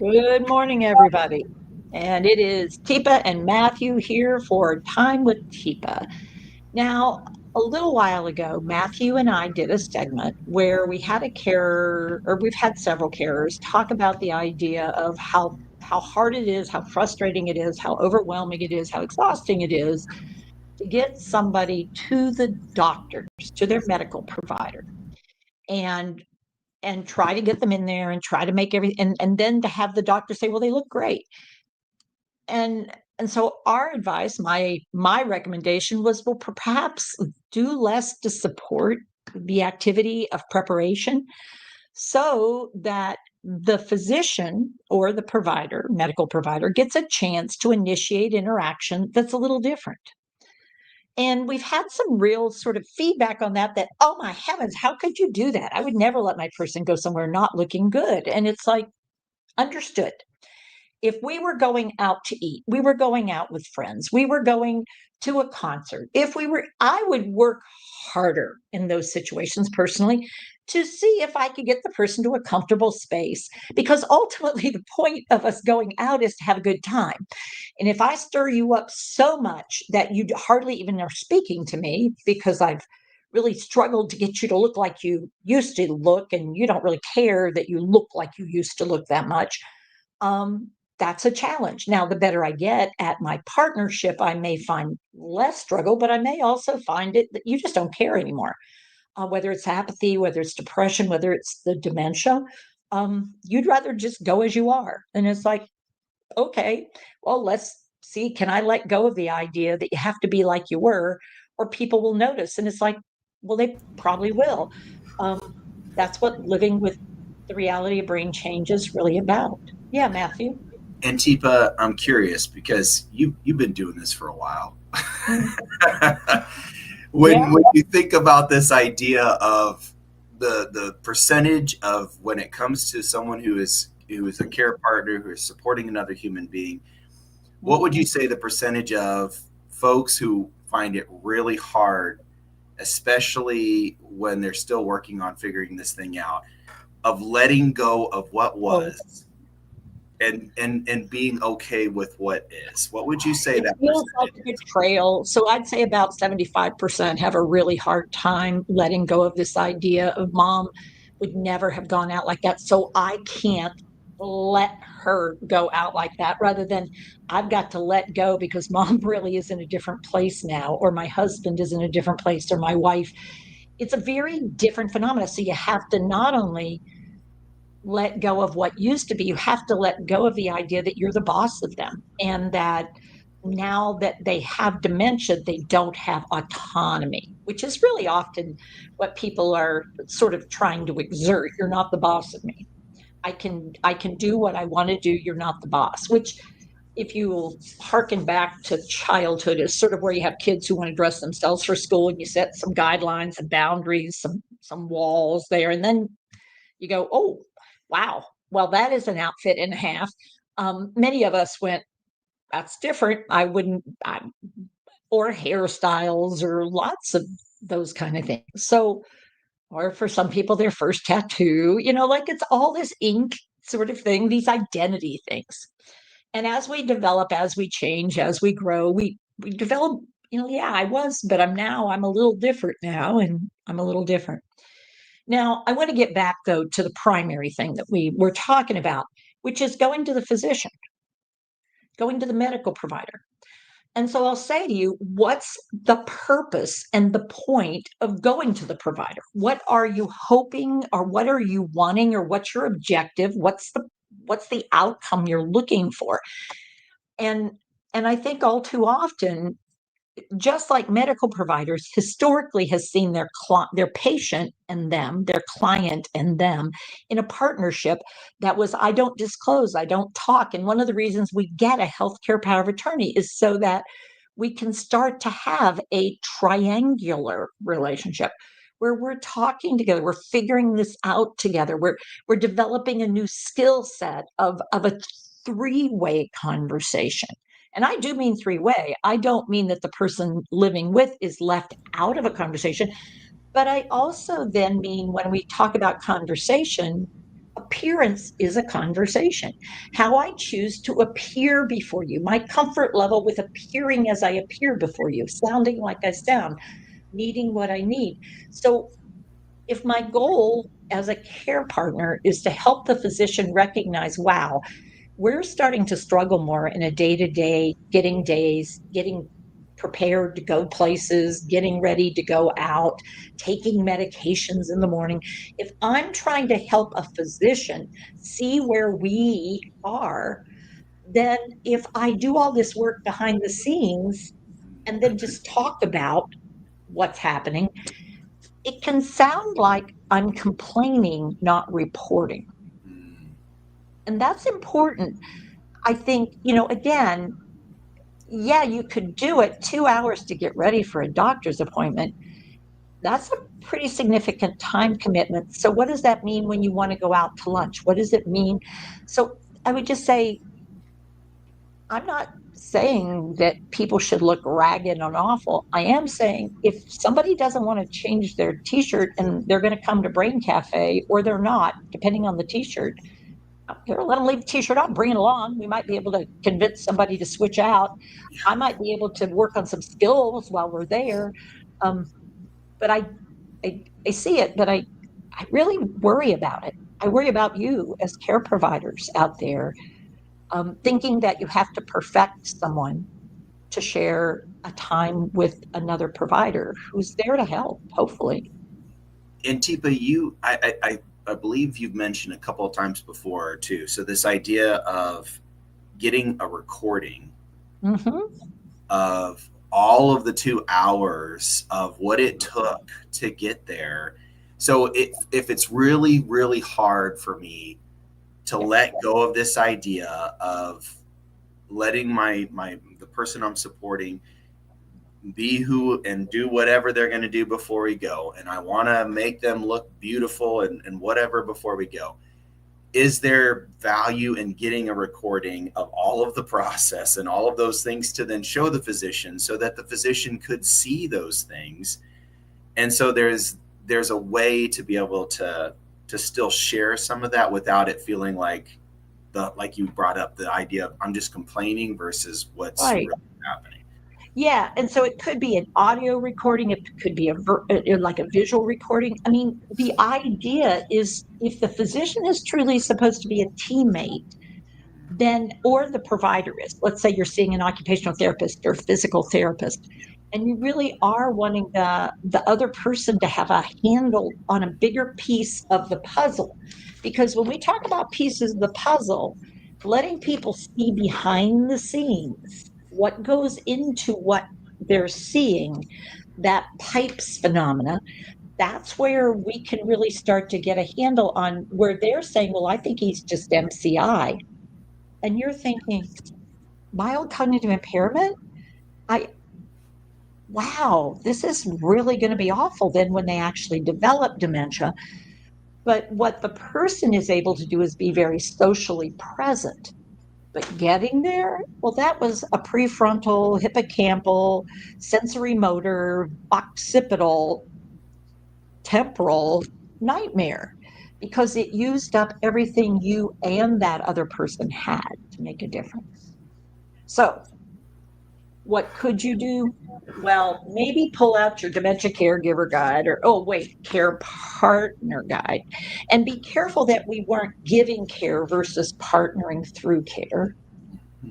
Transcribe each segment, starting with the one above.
Good morning, everybody. And it is Teepa and Matthew here for Time with Teepa. Now, a little while ago, Matthew and I did a segment where we had a carer, or we've had several carers, talk about the idea of how hard it is, how frustrating it is, how overwhelming it is, how exhausting it is to get somebody to the doctors, to their medical provider. And try to get them in there and try to make everything and then to have the doctor say, well, they look great. And so our advice, my recommendation was, well, perhaps do less to support the activity of preparation so that the physician or the provider, medical provider, gets a chance to initiate interaction that's a little different. And we've had some real sort of feedback on that, oh my heavens, how could you do that? I would never let my person go somewhere not looking good. And it's like, understood. If we were going out to eat, we were going out with friends, we were going to a concert. I would work harder in those situations personally to see if I could get the person to a comfortable space, because ultimately the point of us going out is to have a good time. And if I stir you up so much that you hardly even are speaking to me because I've really struggled to get you to look like you used to look, and you don't really care that you look like you used to look that much, that's a challenge. Now, the better I get at my partnership, I may find less struggle, but I may also find it that you just don't care anymore. Whether it's apathy, whether it's depression, whether it's the dementia, you'd rather just go as you are. And it's like, okay, well, let's see, can I let go of the idea that you have to be like you were, or people will notice? And it's like, well, they probably will. Um, that's what living with the reality of brain change is really about. Yeah, Matthew. And Teepa, I'm curious because you've been doing this for a while. Mm, yeah. When you think about this idea of the percentage of when it comes to someone who is a care partner who is supporting another human being, what would you say the percentage of folks who find it really hard, especially when they're still working on figuring this thing out, of letting go of what Oh, was and being okay with what is? What would you say it that feels like percentage a is? betrayal. So I'd say about 75% have a really hard time letting go of this idea of mom would never have gone out like that. So I can't let her go out like that, rather than I've got to let go because mom really is in a different place now, or my husband is in a different place, or my wife. It's a very different phenomenon. So you have to not only let go of what used to be, you have to let go of the idea that you're the boss of them, and that now that they have dementia, they don't have autonomy, which is really often what people are sort of trying to exert. You're not the boss of me. I can do what I want to do. You're not the boss, which, if you harken back to childhood, is sort of where you have kids who want to dress themselves for school, and you set some guidelines and boundaries, some walls there, and then you go, oh, wow, well, that is an outfit and a half. Many of us went, that's different. I wouldn't, or hairstyles, or lots of those kind of things. So, or for some people, their first tattoo, like it's all this ink sort of thing, these identity things. And as we develop, as we change, as we grow, we develop, yeah, I was, but I'm a little different now, and I'm a little different. Now, I want to get back, though, to the primary thing that we were talking about, which is going to the physician, going to the medical provider. And so I'll say to you, what's the purpose and the point of going to the provider? What are you hoping, or what are you wanting, or what's your objective? What's the outcome you're looking for? And and I think all too often, just like medical providers historically has seen their patient and them, their client and them, in a partnership that was, I don't disclose, I don't talk. And one of the reasons we get a healthcare power of attorney is so that we can start to have a triangular relationship where we're talking together, we're figuring this out together, we're developing a new skill set of a three-way conversation. And I do mean three-way. I don't mean that the person living with is left out of a conversation, but I also then mean, when we talk about conversation, a appearance is a conversation. How I choose to appear before you, my comfort level with appearing as I appear before you, sounding like I sound, needing what I need. So if my goal as a care partner is to help the physician recognize, wow, we're starting to struggle more in a day to day, getting days, getting prepared to go places, getting ready to go out, taking medications in the morning. If I'm trying to help a physician see where we are, then if I do all this work behind the scenes and then just talk about what's happening, it can sound like I'm complaining, not reporting. Mm, And that's important. I think, again, yeah, you could do it 2 hours to get ready for a doctor's appointment. That's a pretty significant time commitment. So, what does that mean when you want to go out to lunch? What does it mean? So, I would just say, I'm not saying that people should look ragged and awful. I am saying if somebody doesn't want to change their t shirt and they're going to come to Brain Cafe or they're not, depending on the t shirt, here, let them leave the t-shirt on, bring it along. We might be able to convince somebody to switch out. I might be able to work on some skills while we're there. Um, but I see it, but I really worry about it. I worry about you as care providers out there, thinking that you have to perfect someone to share a time with another provider who's there to help, hopefully. and Teepa, I believe you've mentioned a couple of times before too. So this idea of getting a recording Hmm. of all of the 2 hours of what it took to get there. So if it's really, really hard for me to Yeah, let go of this idea of letting my the person I'm supporting be who and do whatever they're going to do before we go, and I want to make them look beautiful and whatever before we go, is there value in getting a recording of all of the process and all of those things to then show the physician so that the physician could see those things? And so there's a way to be able to still share some of that without it feeling like the like you brought up the idea of I'm just complaining versus what's right. really happening. Yeah, and so it could be an audio recording, it could be like a visual recording. I mean, the idea is if the physician is truly supposed to be a teammate, then or the provider is. Let's say you're seeing an occupational therapist or physical therapist, and you really are wanting the other person to have a handle on a bigger piece of the puzzle. Because when we talk about pieces of the puzzle, letting people see behind the scenes what goes into what they're seeing, that pipes phenomena, that's where we can really start to get a handle on where they're saying, well, I think he's just MCI. And you're thinking, mild cognitive impairment? I, wow, this is really going to be awful then when they actually develop dementia. But what the person is able to do is be very socially present. But getting there, well, that was a prefrontal, hippocampal, sensory motor, occipital, temporal nightmare because it used up everything you and that other person had to make a difference. So, what could you do? Well, maybe pull out your dementia caregiver guide or, oh, wait, care partner guide and be careful that we weren't giving care versus partnering through care.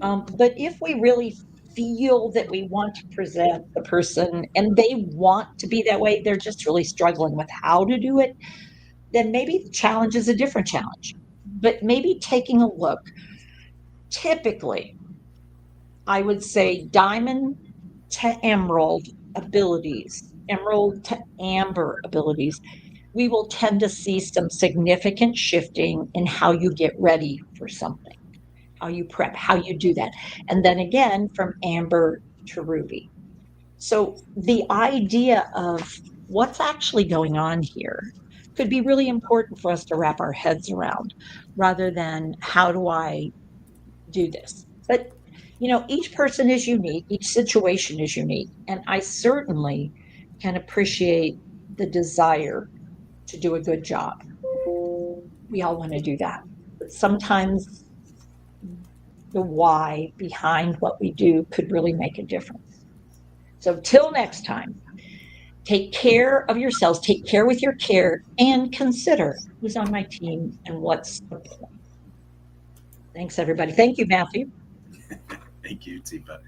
But if we really feel that we want to present the person and they want to be that way, they're just really struggling with how to do it, then maybe the challenge is a different challenge. But maybe taking a look. Typically, I would say diamond to emerald abilities, emerald to amber abilities, we will tend to see some significant shifting in how you get ready for something, how you prep, how you do that. And then again, from amber to ruby. So the idea of what's actually going on here could be really important for us to wrap our heads around rather than how do I do this. But, each person is unique, each situation is unique. And I certainly can appreciate the desire to do a good job. We all want to do that. But sometimes the why behind what we do could really make a difference. So, till next time, take care of yourselves, take care with your care, and consider who's on my team and what's the point. Thanks, everybody. Thank you, Matthew. Thank you, Teepa.